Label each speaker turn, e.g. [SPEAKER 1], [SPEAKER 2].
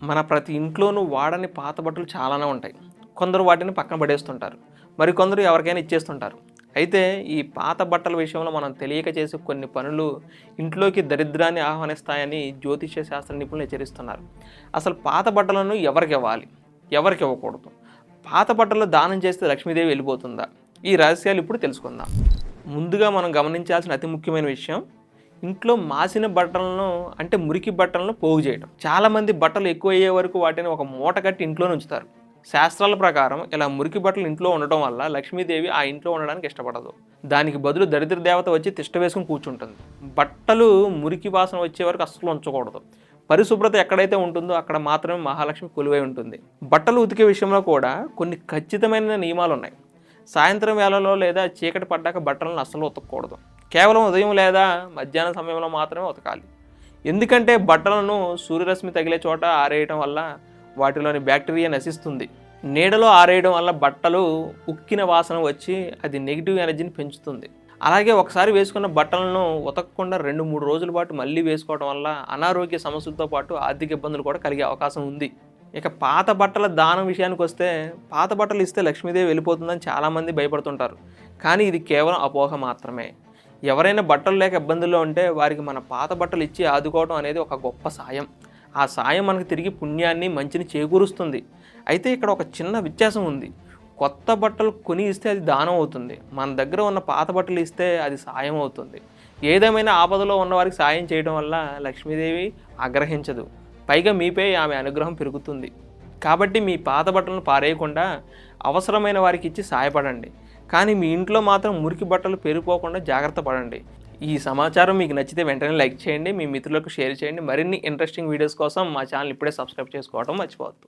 [SPEAKER 1] మన ప్రతి ఇంట్లోనూ వాడని పాత బట్టలు చాలానే ఉంటాయి. కొందరు వాటిని పక్కన పడేస్తుంటారు. మరికొందరు ఎవరికైనా ఇచ్చేస్తుంటారు. అయితే ఈ పాత బట్టల విషయంలో మనం తెలియక చేసే కొన్ని పనులు ఇంట్లోకి దరిద్రాన్ని ఆహ్వానిస్తాయని జ్యోతిష్య శాస్త్ర నిపుణులు హెచ్చరిస్తున్నారు. అసలు పాత బట్టలను ఎవరికి ఇవ్వాలి, ఎవరికి ఇవ్వకూడదు? పాత బట్టలు దానం చేస్తే లక్ష్మీదేవి వెళ్ళిపోతుందా? ఈ రహస్యాలు ఇప్పుడు తెలుసుకుందాం. ముందుగా మనం గమనించాల్సిన అతి ముఖ్యమైన విషయం, ఇంట్లో మాసిన బట్టలను అంటే మురికి బట్టలను పోగు చేయడం. చాలామంది బట్టలు ఎక్కువ అయ్యే వరకు వాటిని ఒక మూట కట్టి ఇంట్లోనే ఉంచుతారు. శాస్త్రాల ప్రకారం ఇలా మురికి బట్టలు ఇంట్లో ఉండటం వల్ల లక్ష్మీదేవి ఆ ఇంట్లో ఉండడానికి ఇష్టపడదు. దానికి బదులు దరిద్ర దేవత వచ్చి తిష్ట వేసుకుని కూర్చుంటుంది. బట్టలు మురికి వాసన వచ్చే వరకు అస్సలు ఉంచకూడదు. పరిశుభ్రత ఎక్కడైతే ఉంటుందో అక్కడ మాత్రమే మహాలక్ష్మి కొలువై ఉంటుంది. బట్టలు ఉతికే విషయంలో కూడా కొన్ని ఖచ్చితమైన నియమాలు ఉన్నాయి. సాయంత్రం వేళలో లేదా చీకటి పడ్డాక బట్టలను అస్సలు ఉతకూడదు. కేవలం ఉదయం లేదా మధ్యాహ్నం సమయంలో మాత్రమే ఉతకాలి. ఎందుకంటే బట్టలను సూర్యరశ్మి తగిలే చోట ఆరేయడం వల్ల వాటిలోని బ్యాక్టీరియా నశిస్తుంది. నీడలో ఆరేయడం వల్ల బట్టలు ఉక్కిన వాసన వచ్చి అది నెగిటివ్ ఎనర్జీని పెంచుతుంది. అలాగే ఒకసారి వేసుకున్న బట్టలను ఉతకకుండా 2-3 రోజుల పాటు మళ్ళీ వేసుకోవడం వల్ల అనారోగ్య సమస్యలతో పాటు ఆర్థిక ఇబ్బందులు కూడా కలిగే అవకాశం ఉంది. ఇక పాత బట్టల దానం విషయానికి వస్తే, పాత బట్టలు ఇస్తే లక్ష్మీదేవి వెళ్ళిపోతుందని చాలామంది భయపడుతుంటారు. కానీ ఇది కేవలం అపోహ మాత్రమే. ఎవరైనా బట్టలు లేక ఇబ్బందుల్లో ఉంటే వారికి మన పాత బట్టలు ఇచ్చి ఆదుకోవడం అనేది ఒక గొప్ప సాయం. ఆ సాయం మనకు తిరిగి పుణ్యాన్ని, మంచిని చేకూరుస్తుంది. అయితే ఇక్కడ ఒక చిన్న వ్యత్యాసం ఉంది. కొత్త బట్టలు కొని ఇస్తే అది దానం అవుతుంది. మన దగ్గర ఉన్న పాత బట్టలు ఇస్తే అది సాయం అవుతుంది. ఏదేమైనా ఆపదలో ఉన్నవారికి సాయం చేయడం వల్ల లక్ష్మీదేవి ఆగ్రహించదు. పైగా మీపై ఆమె అనుగ్రహం పెరుగుతుంది. కాబట్టి మీ పాత బట్టలను పారేయకుండా అవసరమైన వారికి ఇచ్చి సాయపడండి. కానీ మీ ఇంట్లో మాత్రం మురికి బట్టలు పేరుకోకుండా జాగ్రత్త పడండి. ఈ సమాచారం మీకు నచ్చితే వెంటనే లైక్ చేయండి, మీ మిత్రులకు షేర్ చేయండి. మరిన్ని ఇంట్రెస్టింగ్ వీడియోస్ కోసం మా ఛానల్ ఇప్పుడే సబ్స్క్రైబ్ చేసుకోవడం మర్చిపోవద్దు.